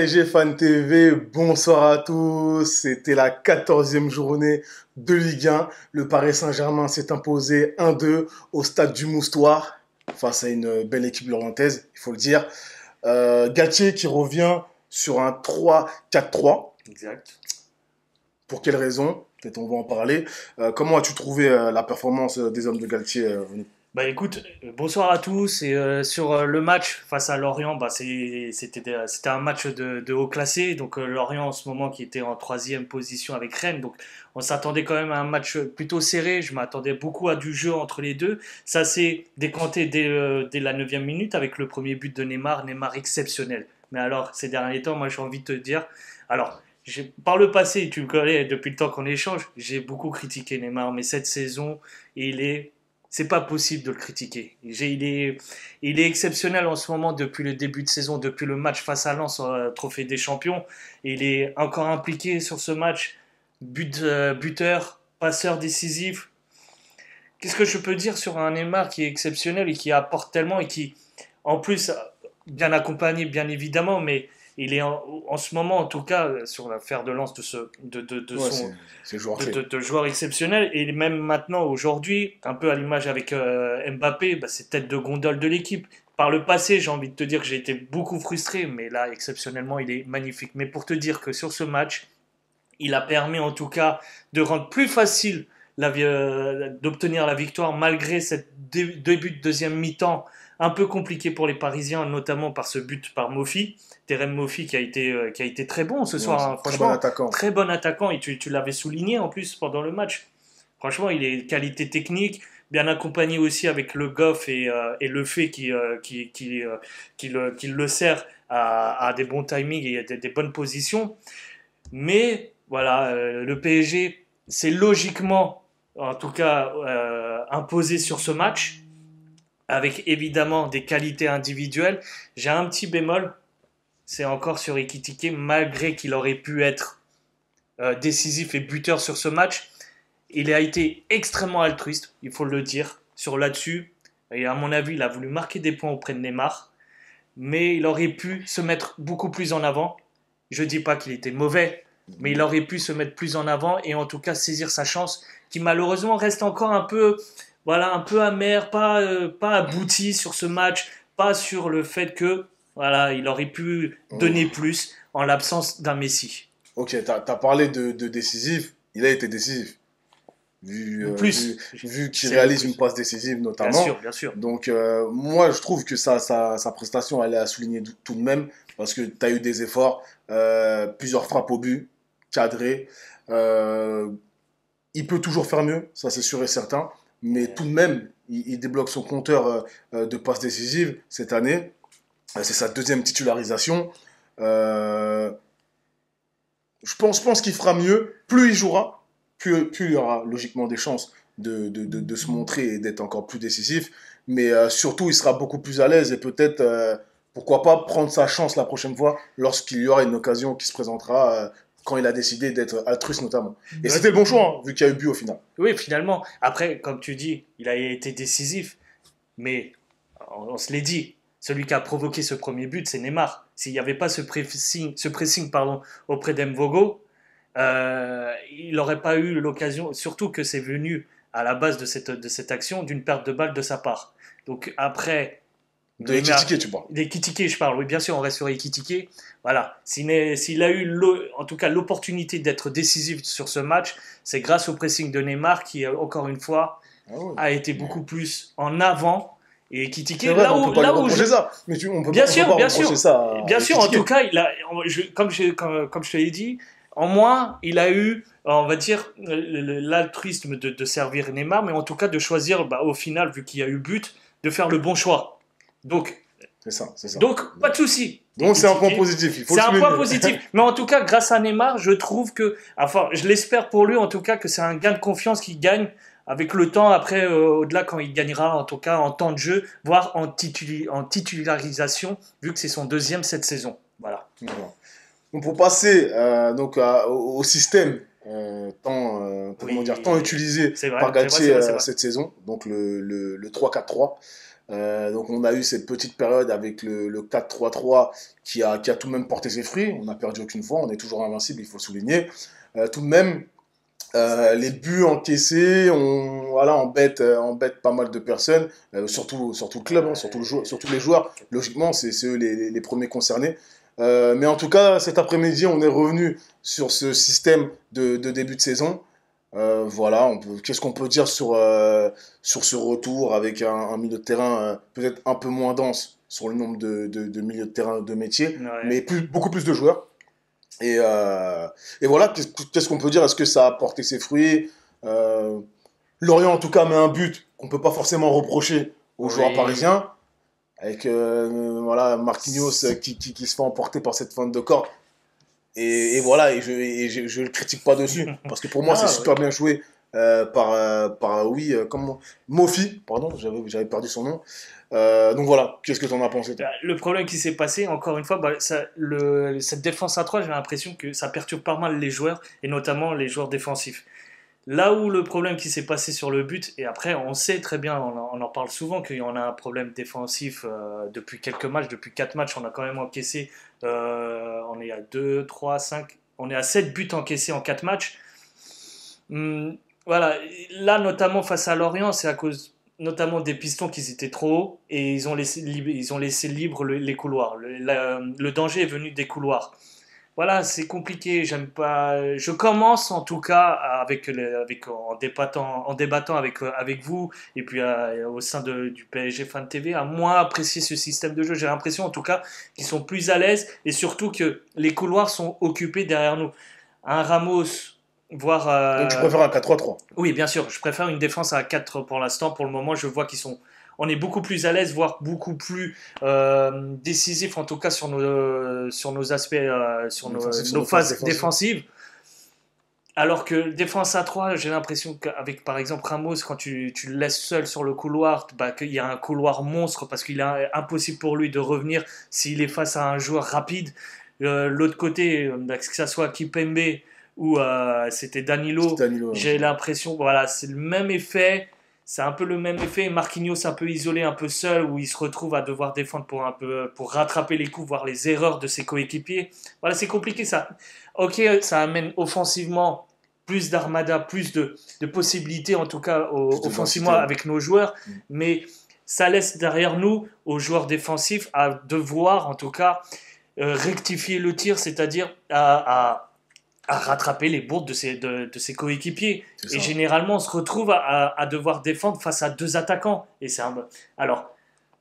PSG Fan TV, bonsoir à tous. C'était la 14e journée de Ligue 1. Le Paris Saint-Germain s'est imposé 1-2 au stade du Moustoir face à une belle équipe lorientaise, il faut le dire. Galtier qui revient sur un 3-4-3. Exact. Pour quelle raison? Peut-être on va en parler. Comment as-tu trouvé la performance des hommes de Galtier Bah écoute, bonsoir à tous. Et sur le match face à Lorient, c'était un match de haut classé. Donc Lorient en ce moment qui était en troisième position avec Rennes. Donc on s'attendait quand même à un match plutôt serré. Je m'attendais beaucoup à du jeu entre les deux. Ça s'est décanté dès la 9e minute avec le premier but de Neymar. Neymar exceptionnel. Mais alors ces derniers temps, moi j'ai envie de te dire. Alors par le passé, tu me connais depuis le temps qu'on échange, j'ai beaucoup critiqué Neymar. Mais cette saison, il est c'est pas possible de le critiquer. Il est exceptionnel en ce moment depuis le début de saison, depuis le match face à Lens au Trophée des Champions. Il est encore impliqué sur ce match, buteur, passeur décisif. Qu'est-ce que je peux dire sur un Neymar qui est exceptionnel et qui apporte tellement et qui, en plus, bien accompagné, bien évidemment, mais il est en ce moment, en tout cas, sur la fer de lance Ouais, c'est le joueur clé. de joueurs exceptionnels. Et même maintenant, aujourd'hui, un peu à l'image avec Mbappé, c'est tête de gondole de l'équipe. Par le passé, j'ai envie de te dire que j'ai été beaucoup frustré, mais là, exceptionnellement, il est magnifique. Mais pour te dire que sur ce match, il a permis en tout cas de rendre plus facile d'obtenir la victoire malgré cette début de deuxième mi-temps un peu compliqué pour les Parisiens, notamment par ce but par Mofi. Terem Mofi qui a été très bon ce soir, hein. Très bon Franchement, attaquant. très bon attaquant, et tu l'avais souligné en plus pendant le match. Franchement, il est qualité technique, bien accompagné aussi avec Le Goff et Le Fait qui le sert à des bons timings et à des bonnes positions. Mais voilà, le PSG s'est logiquement, en tout cas, imposé sur ce match, avec évidemment des qualités individuelles. J'ai un petit bémol, c'est encore sur Ekitike, malgré qu'il aurait pu être décisif et buteur sur ce match. Il a été extrêmement altruiste, il faut le dire, sur là-dessus. Et à mon avis, il a voulu marquer des points auprès de Neymar, mais il aurait pu se mettre beaucoup plus en avant. Je ne dis pas qu'il était mauvais, mais il aurait pu se mettre plus en avant et en tout cas saisir sa chance, qui malheureusement reste encore un peu, voilà, un peu amère, pas abouti sur ce match, pas sur le fait que, voilà, il aurait pu donner plus en l'absence d'un Messi. Ok, t'as parlé de décisif. Il a été décisif. Le plus, Vu qu'il c'est le réalise une plus. passe décisive Bien notamment. sûr, bien sûr. Donc moi je trouve que sa prestation elle est à souligner tout de même parce que tu as eu des efforts, plusieurs frappes au but, cadrées. Euh, il peut toujours faire mieux, ça c'est sûr et certain, mais tout de même il débloque son compteur de passes décisives cette année. C'est sa deuxième titularisation. Euh, je pense qu'il fera mieux. Plus il jouera, plus il y aura logiquement des chances de se montrer et d'être encore plus décisif. Mais surtout, il sera beaucoup plus à l'aise et peut-être, pourquoi pas, prendre sa chance la prochaine fois lorsqu'il y aura une occasion qui se présentera quand il a décidé d'être altruiste notamment. Et Ouais. c'était le bon choix, hein, vu qu'il y a eu but au final. Oui, finalement. Après, comme tu dis, il a été décisif, mais on se l'est dit, celui qui a provoqué ce premier but, c'est Neymar. S'il n'y avait pas ce pressing pardon, auprès d'Mvogo, il n'aurait pas eu l'occasion, surtout que c'est venu à la base de cette action d'une perte de balle de sa part. Donc après, De Ekitike, tu parles. Ekitike, je parle, oui, bien sûr, on reste sur Ekitike. Voilà, s'il a eu en tout cas l'opportunité d'être décisif sur ce match, c'est grâce au pressing de Neymar qui, encore une fois, Ah ouais. a été beaucoup plus en avant. Et Ekitike, C'est vrai, on peut pas lui reprocher ça. Mais on peut bien pas sûr, reprocher ça à bien sûr, en Ekitike. tout cas, comme je te l'ai dit, en moins, il a eu, on va dire, l'altruisme de servir Neymar, mais en tout cas de choisir, au final, vu qu'il y a eu but, de faire le bon choix. Donc, C'est ça, c'est ça. donc pas de souci. Donc c'est un point Ekitike, positif, il faut c'est le un souligner. point positif. Mais en tout cas, grâce à Neymar, je trouve que, enfin, je l'espère pour lui, en tout cas, que c'est un gain de confiance qu'il gagne avec le temps, après, au-delà, quand il gagnera, en tout cas, en temps de jeu, voire en titularisation, vu que c'est son deuxième cette saison. Voilà. Voilà. Donc pour passer au système Oui, tant utilisé c'est vrai, par c'est vrai, Galtier c'est vrai, c'est vrai. cette saison, donc le 3-4-3. Donc on a eu cette petite période avec le 4-3-3 qui a tout de même porté ses fruits. On n'a perdu aucune fois, on est toujours invincible, il faut le souligner. Tout de même, les buts encaissés, voilà, embête pas mal de personnes, surtout le club, hein, surtout les joueurs. Logiquement, c'est eux les premiers concernés. Mais en tout cas, cet après-midi, on est revenu sur ce système de début de saison. Voilà, qu'est-ce qu'on peut dire sur ce retour avec un milieu de terrain peut-être un peu moins dense sur le nombre de milieux de terrain de métier, Ouais. mais beaucoup plus de joueurs. Et voilà, qu'est-ce qu'on peut dire? Est-ce que ça a porté ses fruits? Euh, Lorient, en tout cas, met un but qu'on ne peut pas forcément reprocher aux joueurs Oui. parisiens, avec voilà, Marquinhos qui se fait emporter par cette feinte de corps. Et voilà, je le critique pas dessus, parce que pour moi, c'est Non, super bien joué oui, comment Mofi, pardon, j'avais perdu son nom. Donc voilà, qu'est-ce que tu en as pensé, toi? le problème qui s'est passé, encore une fois, bah, cette défense à 3, j'ai l'impression que ça perturbe pas mal les joueurs, et notamment les joueurs défensifs. Là où le problème qui s'est passé sur le but, et après on sait très bien, on en parle souvent qu'il y en a un problème défensif depuis quelques matchs, depuis 4 matchs, on a quand même encaissé, on est à 2, 3, 5, on est à 7 buts encaissés en 4 matchs. Voilà, là notamment face à Lorient, c'est à cause notamment des pistons qui étaient trop hauts et ils ont laissé libre les couloirs. Le danger est venu des couloirs. Voilà, c'est compliqué. J'aime pas. Je commence en tout cas en débattant avec vous et puis au sein du PSG Fan TV à moins apprécier ce système de jeu. J'ai l'impression en tout cas qu'ils sont plus à l'aise et surtout que les couloirs sont occupés derrière nous. Un Ramos, voire Donc tu préfères un 4-3-3? oui, bien sûr, je préfère une défense à 4 pour l'instant. Pour le moment, je vois on est beaucoup plus à l'aise, voire beaucoup plus décisif, en tout cas sur nos aspects, Sur nos nos phases phases défensives. défensives. Alors que défense à 3, j'ai l'impression qu'avec par exemple Ramos, quand tu le laisses seul sur le couloir, bah, qu'il y a un couloir monstre parce qu'il est impossible pour lui de revenir s'il est face à un joueur rapide. L'autre côté, que ça soit Kipembe ou c'était C'est Danilo, Danilo, j'ai l'impression, voilà, c'est le même effet. C'est un peu le même effet. Marquinhos un peu isolé, un peu seul, où il se retrouve à devoir défendre pour rattraper les coups, voir les erreurs de ses coéquipiers. Voilà, c'est compliqué ça. Ok, ça amène offensivement plus d'armada, plus de possibilités, en tout cas plus de offensivement densité. Ouais. avec nos joueurs, Mm. mais ça laisse derrière nous, aux joueurs défensifs, à devoir, en tout cas, rectifier le tir, c'est-à-dire à rattraper les bourdes de ses coéquipiers. C'est Et ça. généralement, on se retrouve à devoir défendre face à deux attaquants. Alors,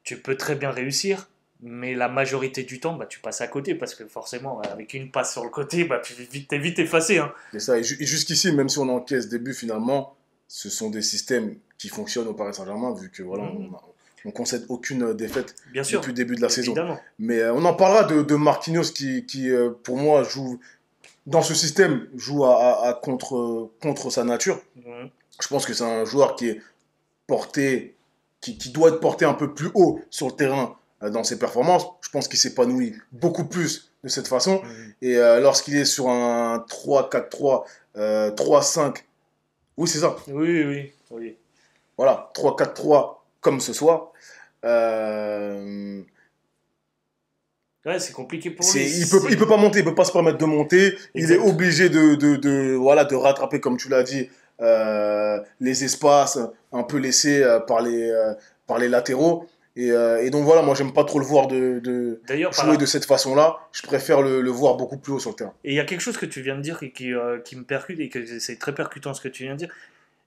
tu peux très bien réussir, mais la majorité du temps, bah, tu passes à côté parce que forcément, avec une passe sur le côté, bah, t'es vite effacé. Hein. C'est ça. Et jusqu'ici, même si on encaisse des buts, finalement, ce sont des systèmes qui fonctionnent au Paris Saint-Germain, vu que voilà, Mhm. on concède aucune défaite Bien sûr, depuis le début de la saison. évidemment. Mais on en parlera de Marquinhos qui pour moi, dans ce système, joue contre sa nature. Mhm. Je pense que c'est un joueur qui est porté, qui doit être porté un peu plus haut sur le terrain dans ses performances. Je pense qu'il s'épanouit beaucoup plus de cette façon. Mhm. Et lorsqu'il est sur un 3-4-3, 3-5, oui, c'est ça. Oui, oui, oui. Voilà, 3-4-3 comme ce soir. Euh, Ouais, c'est compliqué pour lui. il peut pas monter, il peut pas se permettre de monter. Il est Exact. obligé voilà, de rattraper, comme tu l'as dit, les espaces un peu laissés par les latéraux. Et donc voilà, moi j'aime pas trop le voir D'ailleurs, jouer de cette façon-là. Je préfère le voir beaucoup plus haut sur le terrain. et il y a quelque chose que tu viens de dire et qui me percute et que c'est très percutant ce que tu viens de dire.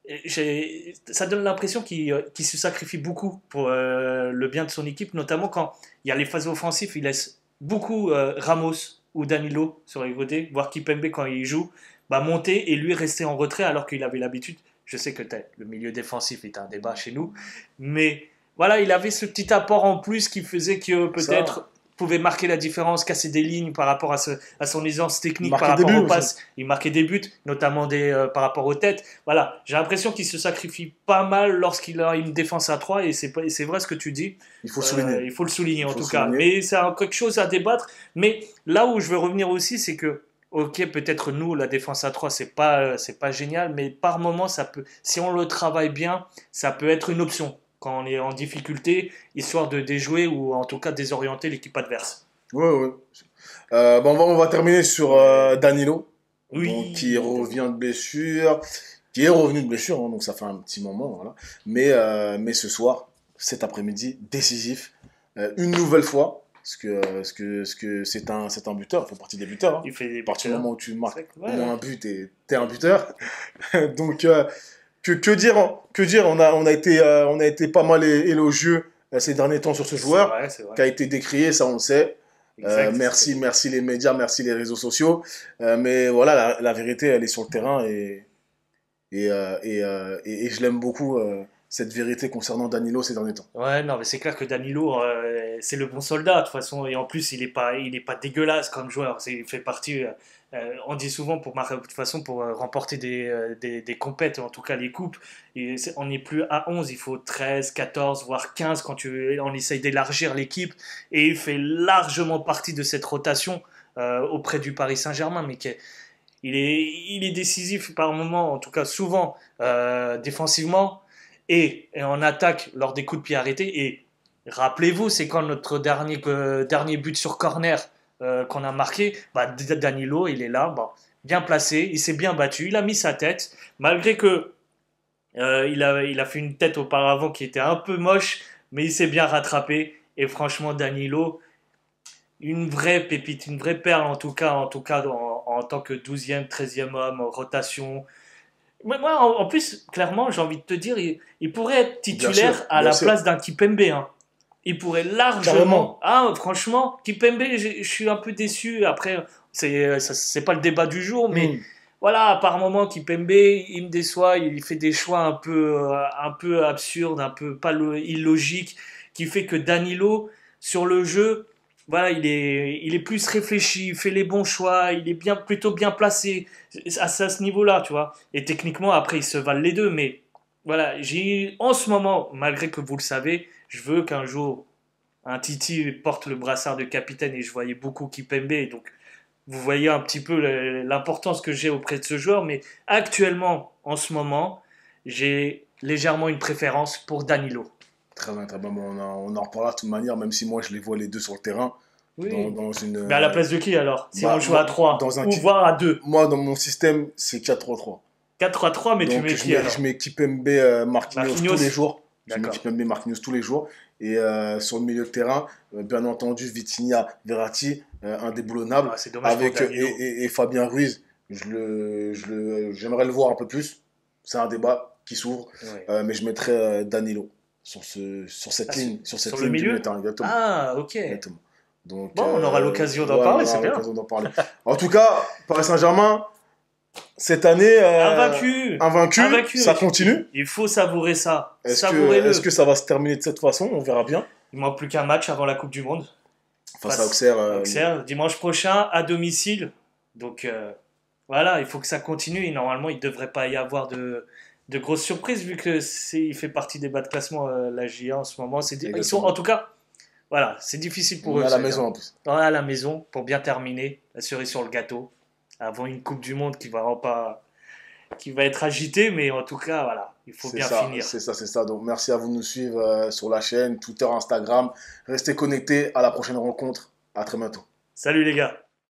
Et ça donne l'impression qu'il se sacrifie beaucoup pour le bien de son équipe, notamment quand il y a les phases offensives, il laisse beaucoup Ramos ou Danilo sur les côtés, voire Kipembe quand il joue, bah, monter et lui rester en retrait alors qu'il avait l'habitude. Je sais que le milieu défensif est un débat chez nous, mais voilà, il avait ce petit apport en plus qui faisait que Ça, peut-être pouvait marquer la différence, casser des lignes par rapport à son aisance technique, par marquer des rapport buts aux aussi. passes. Il marquait des buts, notamment par rapport aux têtes. Voilà, j'ai l'impression qu'il se sacrifie pas mal lorsqu'il a une défense à 3 et c'est vrai ce que tu dis. Il faut souligner. Il faut le souligner Il en faut tout cas. souligner. Mais c'est quelque chose à débattre. Mais là où je veux revenir aussi, c'est que, ok, peut-être nous, la défense à 3 c'est pas génial, mais par moment, ça peut, si on le travaille bien, ça peut être une option. quand on est en difficulté, histoire de déjouer ou en tout cas désorienter l'équipe adverse. Ouais, ouais. Bon, on va terminer sur Danilo, donc, qui Oui, revient de blessure, qui est revenu de blessure, hein, donc ça fait un petit moment. Voilà. Mais ce soir, cet après-midi, décisif, une nouvelle fois, parce que c'est un buteur, il fait partie des buteurs. Hein. il fait des À partir du buteurs. moment où tu C'est marques vrai au ouais, moins ouais. un but, t'es un buteur. Donc, que dire, que dire on a été pas mal élogieux ces derniers temps sur ce C'est joueur, vrai, c'est vrai. qui a été décrié, ça on le sait. Exact. Merci les médias, merci les réseaux sociaux. Mais voilà, la vérité, elle est sur le terrain et je l'aime beaucoup, cette vérité concernant Danilo ces derniers temps. Ouais, non, mais c'est clair que Danilo, c'est le bon soldat, de toute façon. Et en plus, il est pas dégueulasse comme joueur. Il fait partie. On dit souvent de toute façon, pour remporter des compètes, en tout cas les coupes, on n'est plus à 11, il faut 13, 14, voire 15 quand on essaye d'élargir l'équipe. Et il fait largement partie de cette rotation auprès du Paris Saint-Germain. Il est décisif par moment, en tout cas souvent, défensivement et en attaque lors des coups de pied arrêtés. Et rappelez-vous, c'est quand notre dernier but sur corner qu'on a marqué, bah, Danilo, il est là, bah, bien placé, il s'est bien battu, il a mis sa tête, malgré que il a fait une tête auparavant qui était un peu moche, mais il s'est bien rattrapé. Et franchement, Danilo, une vraie pépite, une vraie perle en tout cas en tant que 12e, 13e homme, rotation. Moi, en plus, clairement, j'ai envie de te dire, il pourrait être Bien sûr, titulaire à bien la sûr. place d'un Kipembe. Hein. Il pourrait largement. Carrément. Ah, franchement, Kipembe, je suis un peu déçu. Après, c'est pas le débat du jour, mais Hmm. voilà, par moment, Kipembe, il me déçoit. Il fait des choix un peu absurdes, un peu pas illogiques, qui fait que Danilo, sur le jeu, voilà, il est plus réfléchi, il fait les bons choix, il est plutôt bien placé à ce niveau-là, tu vois. Et techniquement, après, ils se valent les deux, mais voilà, en ce moment, malgré que vous le savez, je veux qu'un jour un Titi porte le brassard de capitaine et je voyais beaucoup Kipembe, donc vous voyez un petit peu l'importance que j'ai auprès de ce joueur, mais actuellement, en ce moment, j'ai légèrement une préférence pour Danilo. Très bien, très bien. Bon, on en reparlera de toute manière, même si moi je les vois les deux sur le terrain. Oui. Dans une. Mais à la place de qui alors? Si on Bah, joue à 3 dans un ou voire à 2. moi, dans mon système, c'est 4-3-3. 4-3-3, mais tu Donc mets qui je alors? mets Kipembe Marquinhos tous les Marquinhos? jours. Je mets D'accord. Kipembe Marquinhos tous les jours. Et sur le milieu de terrain, bien entendu, Vitinha, Verratti, indéboulonnable. Ah, c'est dommage pour Avec, Danilo. et Fabien Ruiz, j'aimerais le voir un peu plus. C'est un débat qui s'ouvre. Ouais. Mais je mettrais Danilo Ah, sur sur cette le ligne du milieu milieu? de terrain, exactement. Ah, ok. Exactement. Donc, Bon, on aura l'occasion d'en voilà, on parler, aura c'est bien. l'occasion d'en parler. En tout cas, Paris Saint-Germain, cette année, Invaincu! invaincu, Invaincu! ça continue. Il faut savourer ça. Est-ce que Savourez-le. ça va se terminer de cette façon? On verra bien. Il manque plus qu'un match avant la Coupe du Monde. Face à Auxerre, À Auxerre, dimanche prochain, à domicile. Donc voilà, il faut que ça continue. Et normalement, il ne devrait pas y avoir de grosses surprises vu que il fait partie des bas de classement, la GIA en ce moment. Ils sont, en exactement. tout cas, voilà, c'est difficile pour On est eux, à la ça veut dire. maison en plus. À la maison, pour bien terminer, la cerise sur le gâteau, avant une Coupe du Monde qui va être agitée, mais en tout cas, voilà, il faut C'est bien ça, finir. c'est ça, c'est ça. Donc merci à vous de nous suivre sur la chaîne, Twitter, Instagram. Restez connectés. À la prochaine rencontre. À très bientôt. Salut les gars!